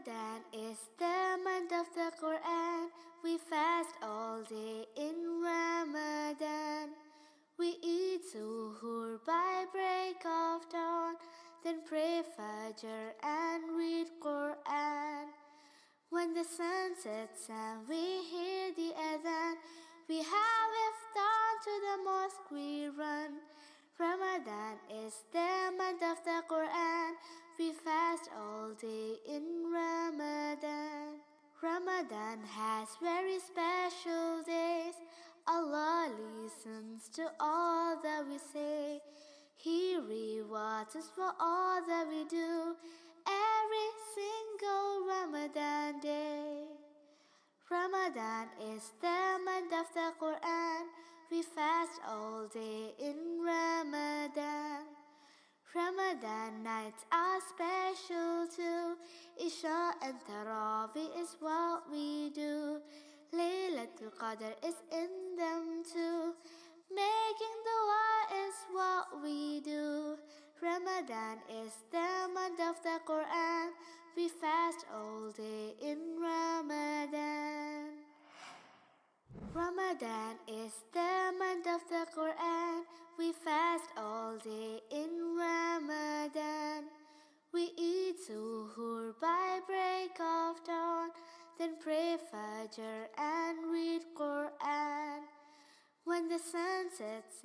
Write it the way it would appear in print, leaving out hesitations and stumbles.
Ramadan is the month of the Quran. We fast all day in Ramadan. We eat suhoor by break of dawn, then pray Fajr and read Quran. When the sun sets and we hear the adhan, we have iftar, to the mosque we run. Ramadan is the month of the Quran. We fast all day in Ramadan. Ramadan has very special days. Allah listens to all that we say. He rewards us for all that we do every single Ramadan day. Ramadan is the month of the Quran. We fast all day in Ramadan. Ramadan nights are special too. Isha and Tarawih is what we do. Laylatul Qadr is in them too. Making dua is what we do. Ramadan is the month of the Quran. We fast all day in Ramadan. Ramadan is the month of the Quran. We fast all day in Ramadan. We eat suhoor by break of dawn, then pray Fajr and read Quran. When the sun sets